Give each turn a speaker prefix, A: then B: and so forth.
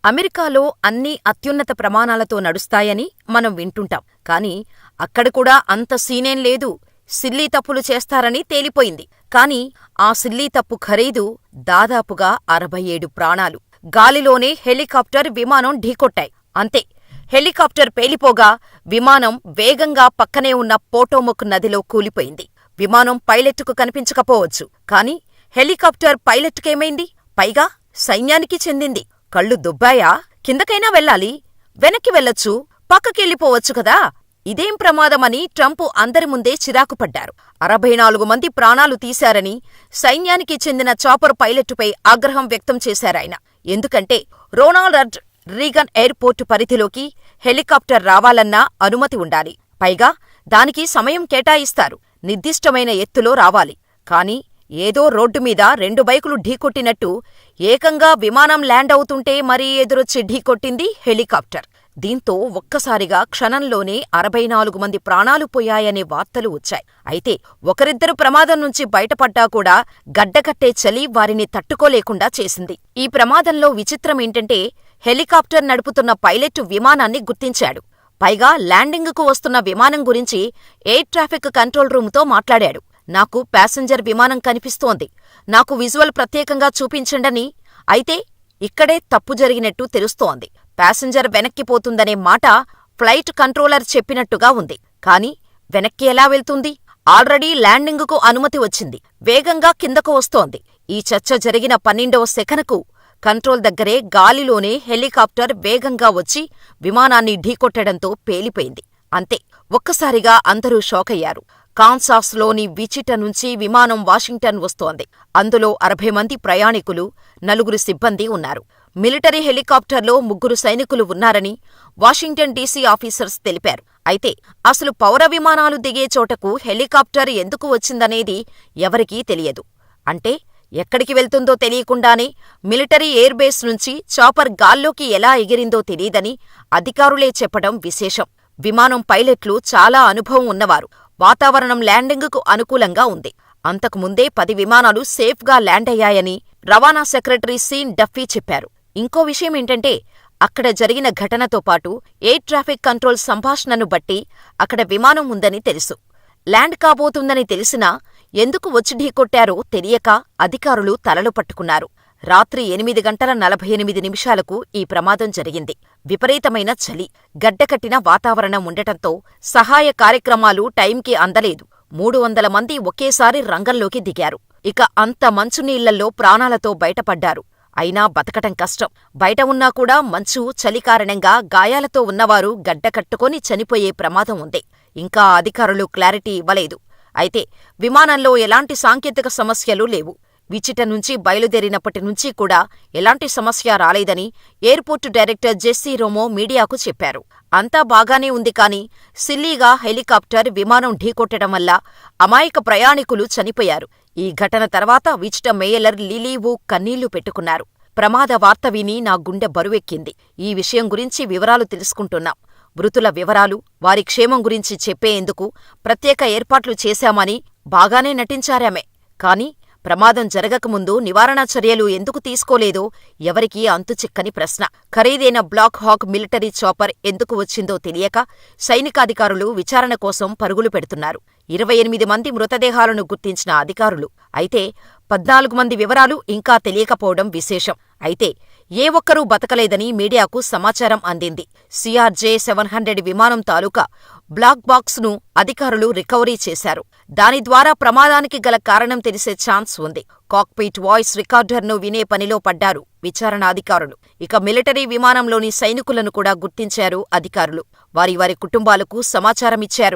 A: అమెరికాలో అన్నీ అత్యున్నత ప్రమాణాలతో నడుస్తాయని మనం వింటుంటాం. కాని అక్కడ కూడా అంత సీనేం లేదు. సిల్లీ తప్పులు చేస్తారని తేలిపోయింది. కాని ఆ సిల్లీ తప్పు ఖరీదు దాదాపుగా 67 ప్రాణాలు. గాలిలోనే హెలికాప్టర్, విమానం ఢీకొట్టాయి. అంతే, హెలికాప్టర్ పేలిపోగా విమానం వేగంగా పక్కనే ఉన్న పోటోమక్ నదిలో కూలిపోయింది. విమానం పైలట్టుకు కనిపించకపోవచ్చు, కాని హెలికాప్టర్ పైలట్టుకేమైంది? పైగా సైన్యానికి చెందింది. కళ్ళు దుబ్బాయా? కిందకైనా వెళ్ళాలి, వెనక్కి వెళ్ళొచ్చు, పక్కకెళ్ళిపోవచ్చు కదా. ఇదేం ప్రమాదమని ట్రంప్ అందరి ముందే చిరాకుపడ్డారు. 64 మంది ప్రాణాలు తీశారని సైన్యానికి చెందిన చాపర్ పైలట్టుపై ఆగ్రహం వ్యక్తం చేశారాయన. ఎందుకంటే రొనాల్డ్ రీగన్ ఎయిర్పోర్టు పరిధిలోకి హెలికాప్టర్ రావాలన్నా అనుమతి ఉండాలి. పైగా దానికి సమయం కేటాయిస్తారు. నిర్దిష్టమైన ఎత్తులో రావాలి. కాని ఏదో రోడ్డుమీద 2 బైకులు ఢీకొట్టినట్టు ఏకంగా విమానం ల్యాండ్ అవుతుంటే మరీ ఎదురొచ్చి ఢీకొట్టింది హెలికాప్టర్. దీంతో ఒక్కసారిగా క్షణంలోనే 64 మంది ప్రాణాలు పోయాయనే వార్తలు వచ్చాయి. అయితే ఒకరిద్దరు ప్రమాదం నుంచి బయటపడ్డా కూడా గడ్డకట్టే చలి వారిని తట్టుకోలేకుండా చేసింది. ఈ ప్రమాదంలో విచిత్రమేంటంటే హెలికాప్టర్ నడుపుతున్న పైలట్ విమానాన్ని గుర్తించాడు. పైగా ల్యాండింగుకు వస్తున్న విమానం గురించి ఎయిర్ ట్రాఫిక్ కంట్రోల్ రూముతో మాట్లాడాడు. నాకు ప్యాసింజర్ విమానం కనిపిస్తోంది, నాకు విజువల్ ప్రత్యేకంగా చూపించండని. అయితే ఇక్కడే తప్పు జరిగినట్టు తెలుస్తోంది. ప్యాసింజర్ వెనక్కిపోతుందనే మాట ఫ్లైట్ కంట్రోలర్ చెప్పినట్టుగా ఉంది. కాని వెనక్కి ఎలా వెళ్తుంది? ఆల్రెడీ ల్యాండింగుకు అనుమతి వచ్చింది, వేగంగా కిందకు వస్తోంది. ఈ చర్చ జరిగిన 12వ సెకనుకు కంట్రోల్ దగ్గరే గాలిలోనే హెలికాప్టర్ వేగంగా వచ్చి విమానాన్ని ఢీకొట్టడంతో పేలిపోయింది. అంతే, ఒక్కసారిగా అందరూ షాకయ్యారు. కాన్సాస్లోని విచిట నుంచి విమానం వాషింగ్టన్ వస్తోంది. అందులో 60 మంది ప్రయాణికులు, 4 సిబ్బంది ఉన్నారు. మిలిటరీ హెలికాప్టర్లో 3 సైనికులు ఉన్నారని వాషింగ్టన్ డీసీ ఆఫీసర్స్ తెలిపారు. అయితే అసలు పౌర విమానాలు దిగే చోటకు హెలికాప్టర్ ఎందుకు వచ్చిందనేది ఎవరికీ తెలియదు. అంటే ఎక్కడికి వెళ్తుందో తెలియకుండానే మిలిటరీ ఎయిర్బేస్ నుంచి చాపర్ గాల్లోకి ఎలా ఎగిరిందో తెలీదని అధికారులే చెప్పడం విశేషం. విమానం పైలట్లు చాలా అనుభవం ఉన్నవారు. వాతావరణం ల్యాండింగుకు అనుకూలంగా ఉంది. అంతకుముందే 10 విమానాలు సేఫ్గా ల్యాండ్ అయ్యాయని రవాణా సెక్రటరీ సీన్ డఫీ చెప్పారు. ఇంకో విషయమేంటంటే అక్కడ జరిగిన ఘటనతో పాటు ఎయిర్ ట్రాఫిక్ కంట్రోల్ సంభాషణను బట్టి అక్కడ విమానం ఉందని తెలుసు. ల్యాండ్ కాబోతుందని తెలిసినా ఎందుకు వచ్చి ఢీకొట్టారో తెలియక అధికారులు తలలు పట్టుకున్నారు. రాత్రి 8:48 ఈ ప్రమాదం జరిగింది. విపరీతమైన చలి, గడ్డకట్టిన వాతావరణం ఉండటంతో సహాయ కార్యక్రమాలు టైంకి అందలేదు. 300 మంది ఒకేసారి రంగంలోకి దిగారు. ఇక అంత మంచునీళ్లలో ప్రాణాలతో బయటపడ్డారు. అయినా బతకటం కష్టం. బయట ఉన్నా కూడా మంచు, చలి కారణంగా గాయాలతో ఉన్నవారు గడ్డకట్టుకొని చనిపోయే ప్రమాదం ఉంది. ఇంకా అధికారులు క్లారిటీ ఇవ్వలేదు. అయితే విమానంలో ఎలాంటి సాంకేతిక సమస్యలు లేవు. విచిట నుంచి బయలుదేరినప్పటి నుంచి కూడా ఎలాంటి సమస్య రాలేదని ఎయిర్పోర్టు డైరెక్టర్ జెస్సీ రోమో మీడియాకు చెప్పారు. అంతా బాగానే ఉంది కాని సిల్లీగా హెలికాప్టర్, విమానం ఢీకొట్టడం వల్ల అమాయక ప్రయాణికులు చనిపోయారు. ఈ ఘటన తర్వాత విచిట మేయర్ లిలీ వు కన్నీళ్లు పెట్టుకున్నారు. ప్రమాద వార్త విని నా గుండె బరువెక్కింది. ఈ విషయం గురించి వివరాలు తెలుసుకుంటున్నాం. మృతుల వివరాలు, వారి క్షేమం గురించి చెప్పేందుకు ప్రత్యేక ఏర్పాట్లు చేశామని బాగానే నటించారామె. కాని ప్రమాదం జరగకముందు నివారణా చర్యలు ఎందుకు తీసుకోలేదో ఎవరికీ అంతుచిక్కని ప్రశ్న. ఖరీదైన బ్లాక్ హాక్ మిలిటరీ చాపర్ ఎందుకు వచ్చిందో తెలియక సైనికాధికారులు విచారణ కోసం పరుగులు పెడుతున్నారు. 28 మంది మృతదేహాలను గుర్తించిన అధికారులు. అయితే 14 మంది వివరాలు ఇంకా తెలియకపోవడం విశేషం. అయితే ఏ ఒక్కరూ బతకలేదని మీడియాకు సమాచారం అందింది. CRJ-700 విమానం తాలూకా బ్లాక్ బాక్స్ను అధికారులు రికవరీ చేశారు. దాని ద్వారా ప్రమాదానికి గల కారణం తెలిసే ఛాన్స్ ఉంది. కాక్పిట్ వాయిస్ రికార్డర్ను వినే పనిలో పడ్డారు విచారణాధికారులు. ఇక మిలిటరీ విమానంలోని సైనికులను కూడా గుర్తించారు అధికారులు. వారి కుటుంబాలకు సమాచారమిచ్చారు.